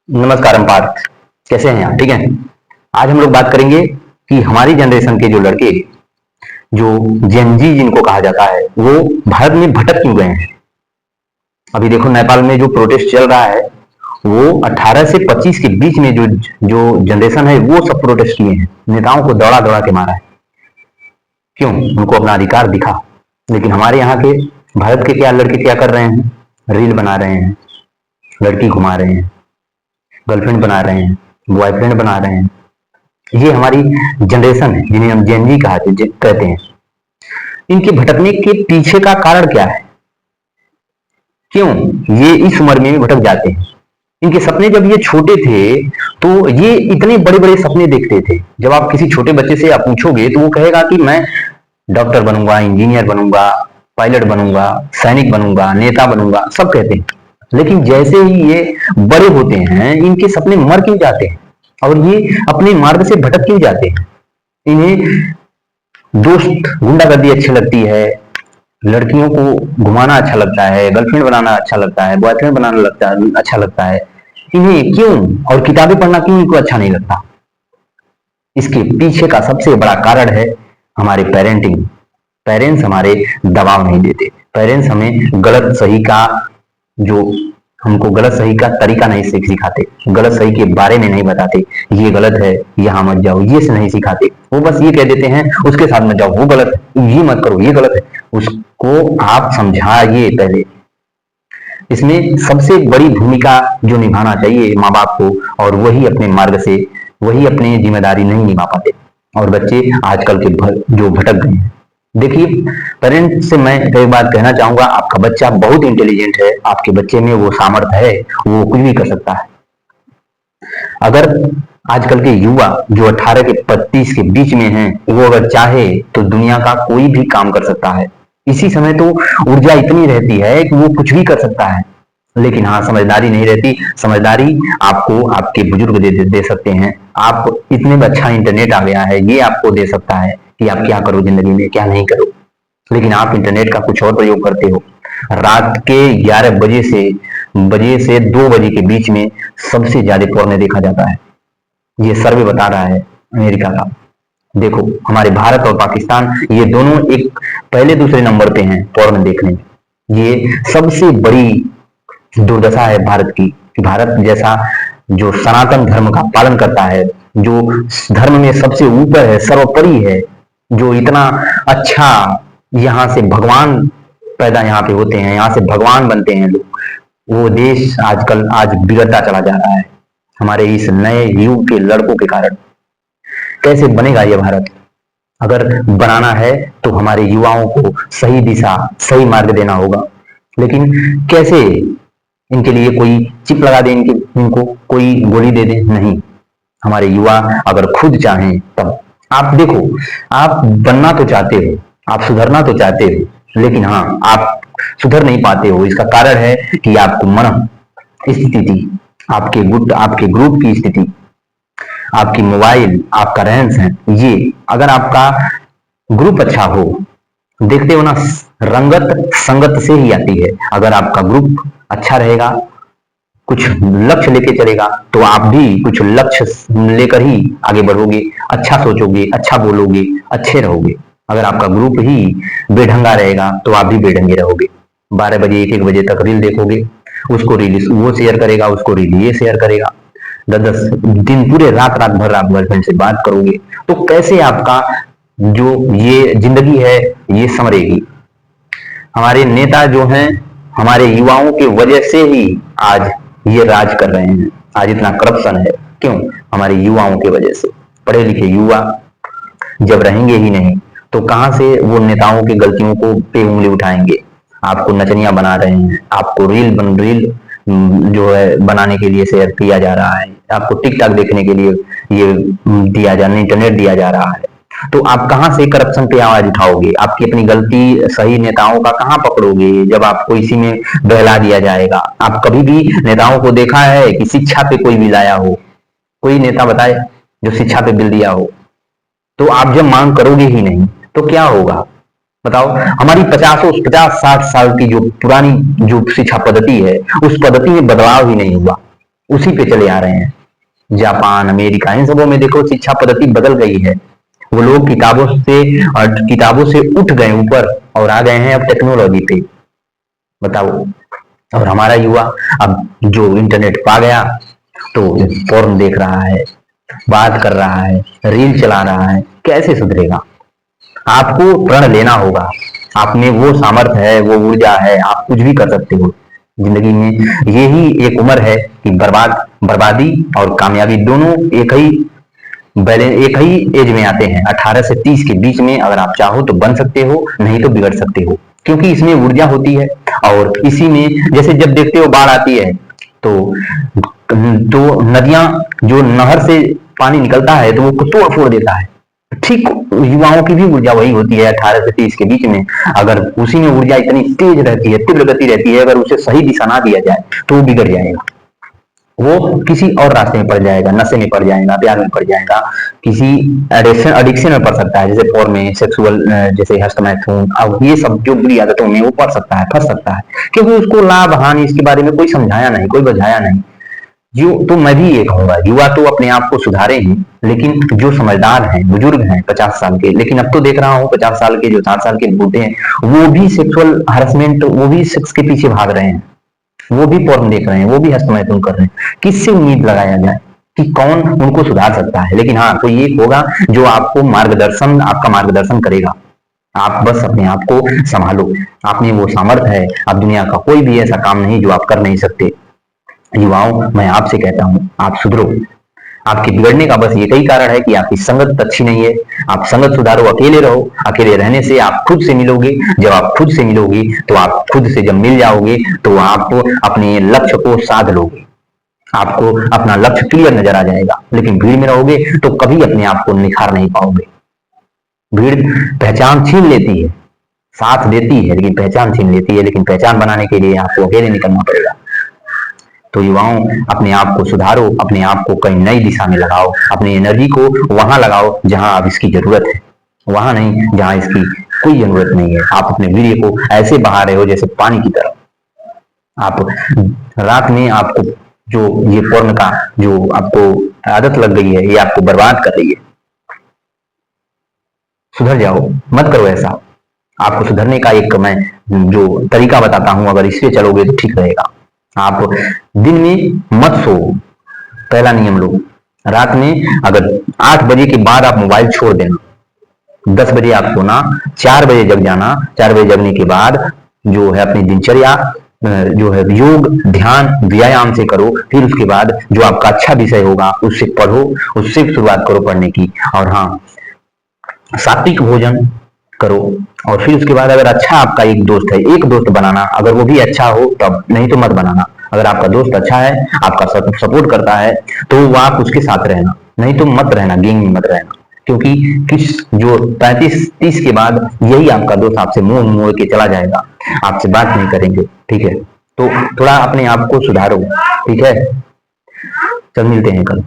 नमस्कार पार्थ। कैसे हैं आप? ठीक है। आज हम लोग बात करेंगे कि हमारी जनरेशन के जो लड़के, जो जेनजी जिनको कहा जाता है, वो भारत में भटक क्यों गए हैं। अभी देखो नेपाल में जो प्रोटेस्ट चल रहा है, वो 18 से 25 के बीच में जो जो जनरेशन है वो सब प्रोटेस्ट किए हैं। नेताओं को दौड़ा दौड़ा के मारा है। क्यों? उनको अपना अधिकार दिखा। लेकिन हमारे यहाँ के भारत के क्या लड़के क्या कर रहे हैं? रील बना रहे हैं, लड़की घुमा रहे हैं, गर्लफ्रेंड बना रहे हैं, बॉयफ्रेंड बना रहे हैं। ये हमारी जनरेशन है जिन्हें हम जेनजी कहते हैं। इनके भटकने के पीछे का कारण क्या है? क्यों ये इस उम्र में भटक जाते हैं? इनके सपने जब ये छोटे थे तो ये इतने बड़े बड़े सपने देखते थे। जब आप किसी छोटे बच्चे से आप पूछोगे तो वो कहेगा कि मैं डॉक्टर बनूंगा, इंजीनियर बनूंगा, पायलट बनूंगा, सैनिक बनूंगा, नेता बनूंगा, सब कहते हैं। लेकिन जैसे ही ये बड़े होते हैं, इनके सपने मर क्यों जाते हैं और ये अपने मार्ग से भटक क्यों जाते हैं? इन्हें दोस्त गुंडागर्दी अच्छी लगती है, लड़कियों को घुमाना अच्छा लगता है, गर्लफ्रेंड बनाना अच्छा लगता है, बॉयफ्रेंड बनाना अच्छा लगता है। इन्हें क्यों? और किताबें पढ़ना क्यों इनको अच्छा नहीं लगता? इसके पीछे का सबसे बड़ा कारण है हमारे पेरेंटिंग। पेरेंट्स हमारे दबाव नहीं देते। पेरेंट्स हमें गलत सही का जो हमको गलत सही का तरीका नहीं सिखाते, गलत सही के बारे में नहीं बताते। ये गलत है, यहाँ मत जाओ, ये से नहीं सिखाते। वो बस ये कह देते हैं उसके साथ मत जाओ, वो गलत है, ये मत करो, ये गलत है। उसको आप समझाइए पहले। इसमें सबसे बड़ी भूमिका जो निभाना चाहिए माँ बाप को, और वही अपने मार्ग से वही अपनी जिम्मेदारी नहीं निभा पाते और बच्चे आजकल के जो भटक गए हैं। देखिए, पेरेंट्स से मैं एक बात कहना चाहूंगा, आपका बच्चा बहुत इंटेलिजेंट है, आपके बच्चे में वो सामर्थ्य है, वो कुछ भी कर सकता है। अगर आजकल के युवा जो 18 के 35 के बीच में हैं, वो अगर चाहे तो दुनिया का कोई भी काम कर सकता है। इसी समय तो ऊर्जा इतनी रहती है कि वो कुछ भी कर सकता है। लेकिन हाँ, समझदारी नहीं रहती। समझदारी आपको आपके बुजुर्ग दे सकते हैं। आप इतने अच्छा इंटरनेट आ गया है, ये आपको दे सकता है कि आप क्या करो जिंदगी में, क्या नहीं करो। लेकिन आप इंटरनेट का कुछ और प्रयोग करते हो। रात के 11 बजे से 2 बजे के बीच में सबसे ज्यादा पोर्न देखा जाता है। ये सर्वे बता रहा है अमेरिका का। देखो, हमारे भारत और पाकिस्तान ये दोनों एक पहले दूसरे नंबर पे हैं पोर्न देखने में। ये सबसे बड़ी दुर्दशा है भारत की कि भारत जैसा जो सनातन धर्म का पालन करता है, जो धर्म में सबसे ऊपर है, सर्वोपरि है, जो इतना अच्छा, यहाँ से भगवान पैदा यहाँ पे होते हैं, यहाँ से भगवान बनते हैं लोग, वो देश आजकल आज बिगड़ता चला जा रहा है हमारे इस नए युग के लड़कों के कारण। कैसे बनेगा ये भारत? अगर बनाना है तो हमारे युवाओं को सही दिशा, सही मार्ग देना होगा। लेकिन कैसे? इनके लिए कोई चिप लगा दे, इनको कोई गोली दे दे? नहीं। हमारे युवा अगर खुद चाहें तब। आप देखो, आप बनना तो चाहते हो, आप सुधरना तो चाहते हो, लेकिन हाँ, आप सुधर नहीं पाते हो। इसका कारण है कि आपको मन स्थिति, आपके ग्रुप की स्थिति, आपकी मोबाइल, आपका रहन सहन, ये अगर आपका ग्रुप अच्छा हो, देखते हो ना, रंगत संगत से ही आती है। अगर आपका ग्रुप अच्छा रहेगा, कुछ लक्ष्य लेके चलेगा, तो आप भी कुछ लक्ष्य लेकर ही आगे बढ़ोगे, अच्छा सोचोगे, अच्छा बोलोगे, अच्छे रहोगे। अगर आपका ग्रुप ही बेढंगा रहेगा तो आप भी बेढंगे रहोगे। 12 बजे 1-1 बजे तक रील देखोगे, उसको रील वो शेयर करेगा, उसको रील ये शेयर करेगा, 10-10 दिन पूरे रात रात भर आप गर्लफ्रेंड से बात करोगे, तो कैसे आपका जो ये जिंदगी है ये संवरेगी? हमारे नेता जो हैं, हमारे युवाओं की वजह से ही आज ये राज कर रहे हैं। आज इतना करप्शन है, क्यों? हमारे युवाओं की वजह से। पढ़े लिखे युवा जब रहेंगे ही नहीं तो कहां से वो नेताओं की गलतियों को पे उंगली उठाएंगे? आपको नचनिया बना रहे हैं, आपको रील जो है बनाने के लिए शेयर किया जा रहा है, आपको टिकटॉक देखने के लिए ये दिया जा इंटरनेट दिया जा रहा है। तो आप कहां से करप्शन पे आवाज उठाओगे? आपकी अपनी गलती सही नेताओं का कहां पकड़ोगे जब आपको इसी में बहला दिया जाएगा? आप कभी भी नेताओं को देखा है कि शिक्षा पे कोई बिल आया हो? कोई नेता बताए जो शिक्षा पे बिल दिया हो? तो आप जब मांग करोगे ही नहीं तो क्या होगा बताओ? हमारी 50-60 साल की जो पुरानी जो शिक्षा पद्धति है, उस पद्धति में बदलाव ही नहीं हुआ। उसी पे चले आ रहे हैं। जापान, अमेरिका, इन सबों में देखो शिक्षा पद्धति बदल गई है। वो लोग किताबों से उठ गए ऊपर और आ गए हैं अब टेक्नोलॉजी पे। बताओ। और हमारा युवा अब जो इंटरनेट पा गया तो पोर्न देख रहा है, बात कर रहा है, रील चला रहा है, कैसे सुधरेगा? आपको प्रण लेना होगा। आप में वो सामर्थ्य है, वो ऊर्जा है, आप कुछ भी कर सकते हो जिंदगी में। यही एक उम्र है कि बर्बादी और कामयाबी दोनों एक ही एज में आते हैं। 18 से 30 के बीच में अगर आप चाहो तो बन सकते हो, नहीं तो बिगड़ सकते हो, क्योंकि इसमें ऊर्जा होती है। और इसी में जैसे जब देखते हो बाढ़ आती है तो नदियां, जो नहर से पानी निकलता है तो वो तोड़ फोड़ देता है। ठीक युवाओं की भी ऊर्जा वही होती है 18 से 30 के बीच में। अगर उसी में ऊर्जा इतनी तेज रहती है, तीव्र गति रहती है, अगर उसे सही दिशा ना दिया जाए तो वो बिगड़ जाएगा। वो किसी और रास्ते में पड़ जाएगा, नशे में पड़ जाएगा, प्यार में पड़ जाएगा, किसी एडिक्शन में पड़ सकता है, जैसे पोर्न में, सेक्सुअल, जैसे हस्त मैथुन, अब ये सब जो बुरी आदतों में वो पड़ सकता है, फंस सकता है, क्योंकि उसको लाभ हानि इसके बारे में कोई समझाया नहीं, कोई बझाया नहीं। तो मैं भी ये कहूंगा, युवा तो अपने आप को सुधारे ही, लेकिन जो समझदार हैं, बुजुर्ग हैं 50 साल के, लेकिन अब तो देख रहा हूँ 50 साल के, जो 60 साल के बूढ़े हैं, वो भी सेक्सुअल हरासमेंट, वो भी सेक्स के पीछे भाग रहे हैं, वो भी पोर्न देख रहे हैं, वो भी हस्तमैथुन कर रहे हैं। किससे उम्मीद लगाया जाए कि कौन उनको सुधार सकता है? लेकिन हाँ, कोई एक होगा जो आपको आपका मार्गदर्शन करेगा। आप बस अपने आप को संभालो, आप में वो सामर्थ्य है। अब दुनिया का कोई भी ऐसा काम नहीं जो आप कर नहीं सकते। युवाओं, मैं आपसे कहता हूं, आप सुधरो। आपके बिगड़ने का बस एक ही कारण है कि आपकी संगत अच्छी नहीं है। आप संगत सुधारो, अकेले रहो। अकेले रहने से आप खुद से मिलोगे। जब आप खुद से मिलोगे तो आप खुद से जब मिल जाओगे तो आप अपने लक्ष्य को साध लोगे। आपको अपना लक्ष्य क्लियर नजर आ जाएगा। लेकिन भीड़ में रहोगे तो कभी अपने आप को निखार नहीं पाओगे। भीड़ पहचान छीन लेती है, साथ देती है लेकिन पहचान छीन लेती है। लेकिन पहचान बनाने के लिए आपको अकेले निकलना पड़ेगा। तो युवाओं, अपने आप को सुधारो, अपने आप को कहीं नई दिशा में लगाओ, अपनी एनर्जी को वहां लगाओ जहां अब इसकी जरूरत है, वहां नहीं जहां इसकी कोई जरूरत नहीं है। आप अपने वीर्य को ऐसे बहा रहे हो जैसे पानी की तरह। आप रात में आपको जो ये पोर्न का जो आपको आदत लग गई है, ये आपको बर्बाद कर रही है। सुधर जाओ, मत करो ऐसा। आपको सुधरने का एक मैं जो तरीका बताता हूं, अगर इससे चलोगे तो ठीक रहेगा। आप दिन में मत सो। पहला नियम लो। रात में अगर 8 बजे के बाद आप मोबाइल छोड़ देना, 10 बजे आप सोना, 4 बजे जग जाना। 4 बजे जगने के बाद जो है अपनी दिनचर्या जो है योग, ध्यान, व्यायाम से करो। फिर उसके बाद जो आपका अच्छा विषय होगा उससे पढ़ो, उससे शुरुआत करो पढ़ने की। और हाँ, सात्विक भोजन करो। और फिर उसके बाद अगर अच्छा आपका एक दोस्त है, एक दोस्त बनाना, अगर वो भी अच्छा हो तब, नहीं तो मत बनाना। अगर आपका दोस्त अच्छा है, आपका सपोर्ट करता है, तो वो आप उसके साथ रहना, नहीं तो मत रहना, गैंग में मत रहना। क्योंकि जो 35-30 के बाद यही आपका दोस्त आपसे मुंह मोड़ के चला जाएगा, आपसे बात नहीं करेंगे। ठीक है, तो थोड़ा अपने आप को सुधारो। ठीक है, चल मिलते हैं कल।